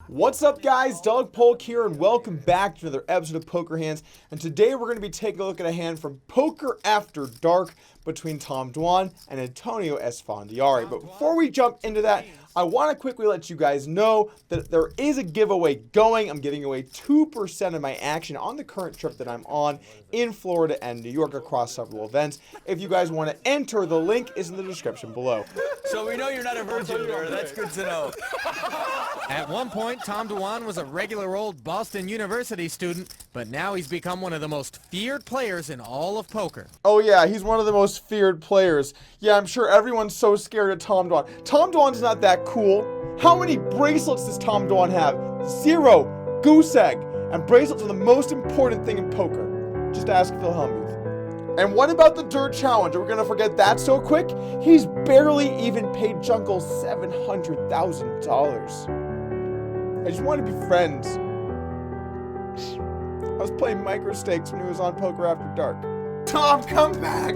What's up, guys? Doug Polk here, and welcome back to another episode of Poker Hands. And today we're going to be taking a look at a hand from Poker After Dark between Tom Dwan and Antonio Esfandiari. But before we jump into that, I want to quickly let you guys know that there is a giveaway going. I'm giving away 2% of my action on the current trip that I'm on in Florida and New York across several events. If you guys want to enter, the link is in the description below. So we know you're not a virgin, Durrrr. That's good to know. At one point, Tom Dwan was a regular old Boston University student, but now he's become one of the most feared players in all of poker. Oh yeah, he's one of the most feared players. Yeah, I'm sure everyone's so scared of Tom Dwan. Tom Dwan's not that cool. How many bracelets does Tom Dwan have? 0. Goose egg. And bracelets are the most important thing in poker. Just ask Phil Hellmuth. And what about the Durrrr challenge? Are we going to forget that so quick? He's barely even paid Jungle $700,000. I just want to be friends. I was playing micro stakes when he was on Poker After Dark. Tom, come back!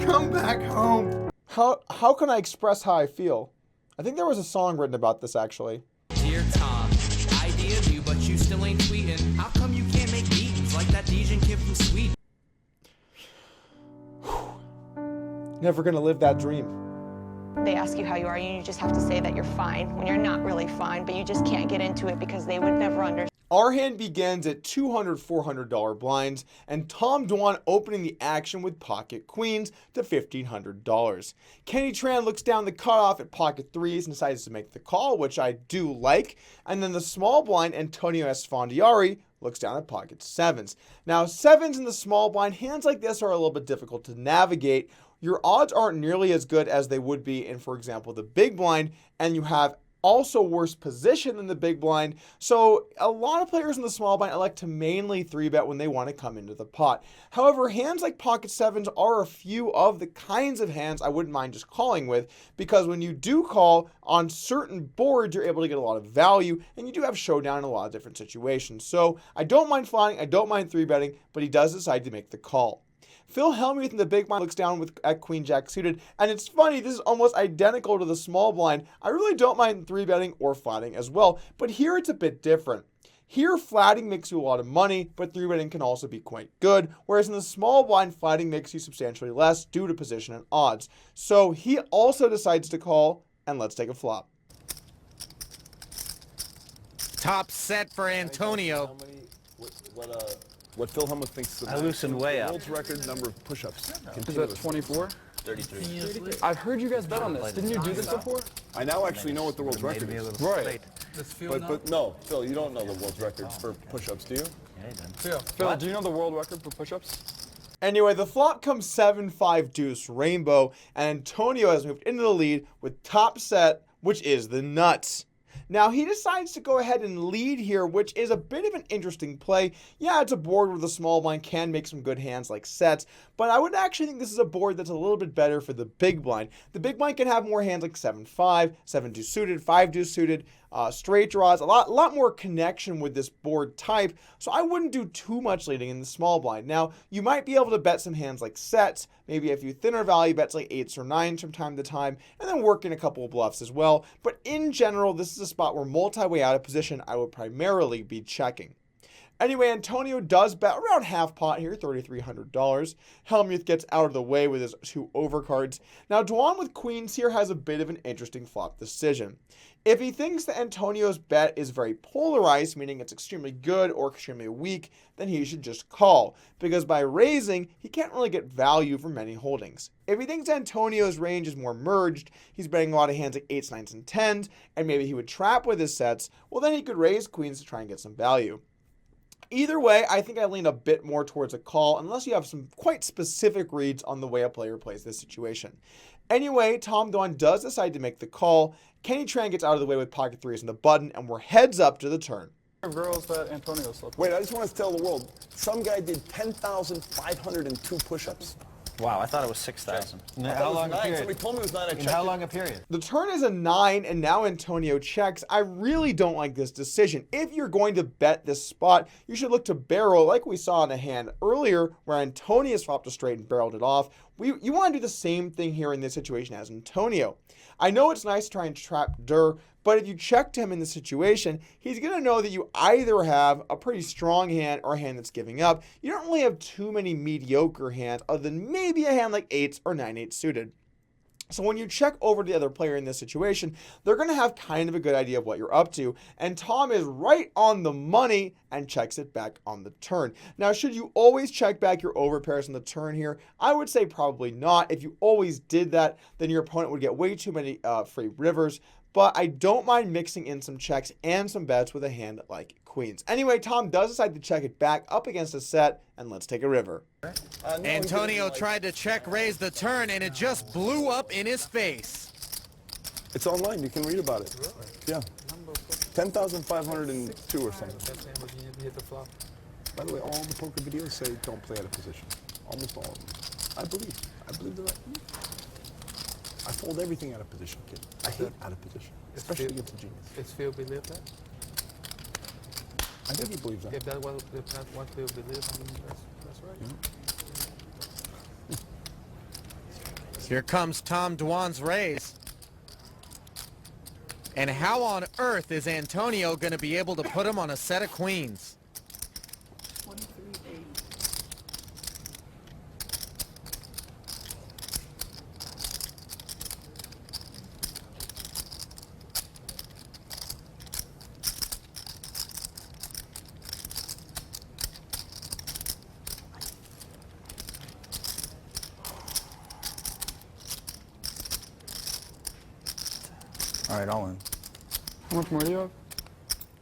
Come back home! How can I express how I feel? I think there was a song written about this, actually. Dear Tom, idea of you, but you still ain't tweeting. How come you can't make meetings like that Dijon kid from Sweden? Never gonna live that dream. They ask you how you are, and you just have to say that you're fine when you're not really fine, but you just can't get into it because they would never understand. Our hand begins at $200, $400 blinds, and Tom Dwan opening the action with pocket queens to $1,500. Kenny Tran looks down the cutoff at pocket threes and decides to make the call, which I do like. And then the small blind, Antonio Esfandiari, looks down at pocket sevens. Now, sevens in the small blind, hands like this are a little bit difficult to navigate. Your odds aren't nearly as good as they would be in, for example, the big blind, and you have also worse position than the big blind. So a lot of players in the small blind elect to mainly 3-bet when they want to come into the pot. However, hands like pocket sevens are a few of the kinds of hands I wouldn't mind just calling with, because when you do call on certain boards, you're able to get a lot of value, and you do have showdown in a lot of different situations. So I don't mind flying, I don't mind 3-betting, but he does decide to make the call. Phil Hellmuth in the big blind looks down at Queen Jack suited, and it's funny, this is almost identical to the small blind. I really don't mind 3-betting or flatting as well, but here it's a bit different. Here, flatting makes you a lot of money, but 3-betting can also be quite good, whereas in the small blind, flatting makes you substantially less due to position and odds. So he also decides to call, and let's take a flop. Top set for Antonio. What Phil Hellmuth thinks is I loosened way up. world's record number of push-ups. Is that 24? 33. I've heard you guys bet on this. Didn't you do this before? I now actually know what the world's record is. Right. But no, Phil, you don't know the world's record for push-ups, do you? Yeah, he did. Phil, do you know the world record for push-ups? Anyway, the flop comes 7-5 deuce rainbow, and Antonio has moved into the lead with top set, which is the nuts. Now, he decides to go ahead and lead here, which is a bit of an interesting play. Yeah, it's a board where the small blind can make some good hands like sets, but I would actually think this is a board that's a little bit better for the big blind. The big blind can have more hands like 7-5, 7-2 suited, 5-2 suited, straight draws, a lot more connection with this board type, so I wouldn't do too much leading in the small blind. Now, you might be able to bet some hands like sets, maybe a few thinner value bets like 8s or 9s from time to time, and then work in a couple of bluffs as well. But in general, this is a spot where multi-way out of position, I would primarily be checking. Anyway, Antonio does bet around half pot here, $3,300. Hellmuth gets out of the way with his 2 overcards. Now, Dwan with queens here has a bit of an interesting flop decision. If he thinks that Antonio's bet is very polarized, meaning it's extremely good or extremely weak, then he should just call, because by raising, he can't really get value from many holdings. If he thinks Antonio's range is more merged, he's betting a lot of hands like 8s, 9s, and 10s, and maybe he would trap with his sets, well then he could raise queens to try and get some value. Either way, I think I lean a bit more towards a call, unless you have some quite specific reads on the way a player plays this situation. Anyway, Tom Dwan does decide to make the call. Kenny Tran gets out of the way with pocket threes and the button, and we're heads up to the turn. Girls that Antonio slept with. Wait, I just want to tell the world, some guy did 10,502 push-ups. Wow, I thought it was 6,000. How long a period? Somebody told me it was 9. I checked How it. long a period? The turn is a 9, and now Antonio checks. I really don't like this decision. If you're going to bet this spot, you should look to barrel like we saw in a hand earlier where Antonio flopped a straight and barreled it off, you want to do the same thing here in this situation as Antonio. I know it's nice to try and trap Durrrr, but if you checked him in this situation, he's going to know that you either have a pretty strong hand or a hand that's giving up. You don't really have too many mediocre hands other than maybe a hand like 8s or 9-8 suited. So when you check over to the other player in this situation, they're going to have kind of a good idea of what you're up to. And Tom is right on the money and checks it back on the turn. Now, should you always check back your overpairs on the turn here? I would say probably not. If you always did that, then your opponent would get way too many free rivers. But I don't mind mixing in some checks and some bets with a hand like queens. Anyway, Tom does decide to check it back up against a set, and let's take a river. Antonio tried to check raise the turn, and it just blew up in his face. It's online. You can read about it. Yeah. 10,502 or something. By the way, all the poker videos say don't play out of position. Almost all of them. I believe that. I fold everything out of position, kid. I hate out of position, especially against a genius. Is Phil believe that? I think he believes that. If that's what Phil believes, that's right. Here comes Tom Dwan's raise. And how on earth is Antonio going to be able to put him on a set of queens? All right, all in. How much more do you have?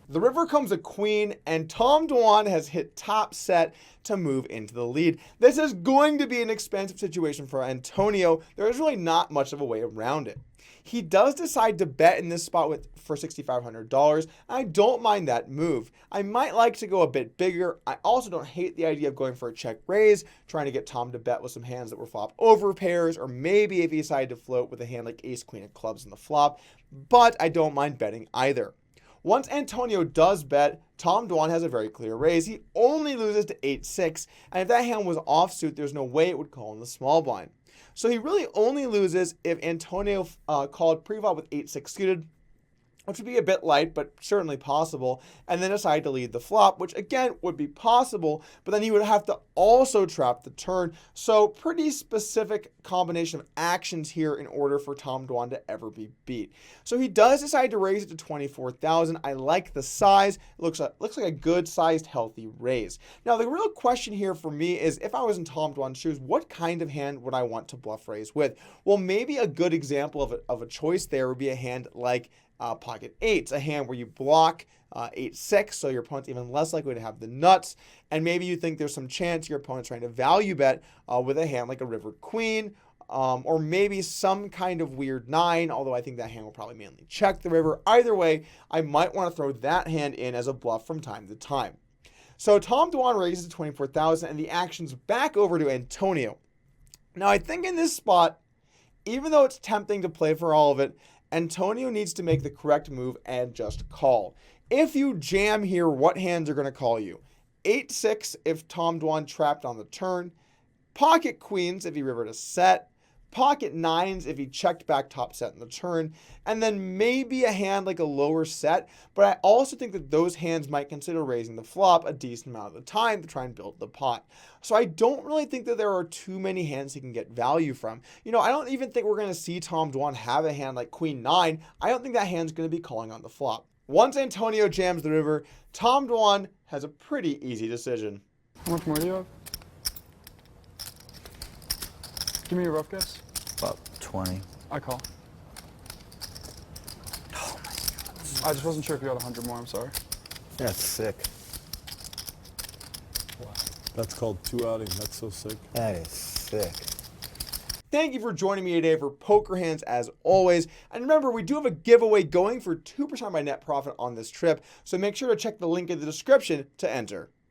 The river comes a queen, and Tom Dwan has hit top set to move into the lead. This is going to be an expensive situation for Antonio. There is really not much of a way around it. He does decide to bet in this spot for $6,500. I don't mind that move. I might like to go a bit bigger. I also don't hate the idea of going for a check raise, trying to get Tom to bet with some hands that were flop over pairs, or maybe if he decided to float with a hand like ace queen of clubs in the flop, but I don't mind betting either. Once Antonio does bet, Tom Dwan has a very clear raise. He only loses to 8-6, and if that hand was offsuit, there's no way it would call in the small blind. So he really only loses if Antonio called pre-flop with 8-6 suited, which would be a bit light, but certainly possible, and then decide to lead the flop, which again would be possible, but then he would have to also trap the turn. So pretty specific combination of actions here in order for Tom Dwan to ever be beat. So he does decide to raise it to 24,000. I like the size. It looks like a good sized, healthy raise. Now the real question here for me is, if I was in Tom Dwan's shoes, what kind of hand would I want to bluff raise with? Well, maybe a good example of a choice there would be a hand like pocket 8s, a hand where you block 8-6, so your opponent's even less likely to have the nuts, and maybe you think there's some chance your opponent's trying to value bet with a hand like a river queen, or maybe some kind of weird 9, although I think that hand will probably mainly check the river. Either way, I might want to throw that hand in as a bluff from time to time. So Tom Dwan raises to 24,000, and the action's back over to Antonio. Now I think in this spot, even though it's tempting to play for all of it, Antonio needs to make the correct move and just call. If you jam here, what hands are going to call you? 8-6 if Tom Dwan trapped on the turn, pocket queens if he rivered a set, pocket 9s if he checked back top set in the turn, and then maybe a hand like a lower set, but I also think that those hands might consider raising the flop a decent amount of the time to try and build the pot. So I don't really think that there are too many hands he can get value from. You know, I don't even think we're going to see Tom Dwan have a hand like queen 9. I don't think that hand's going to be calling on the flop. Once Antonio jams the river, Tom Dwan has a pretty easy decision. How much more do you have? Give me a rough guess. About 20. I call. Oh my God. I just wasn't sure if you had 100 more, I'm sorry. That's sick. That's called 2 outing. That's so sick. That is sick. Thank you for joining me today for Poker Hands as always. And remember, we do have a giveaway going for 2% of my net profit on this trip, so make sure to check the link in the description to enter.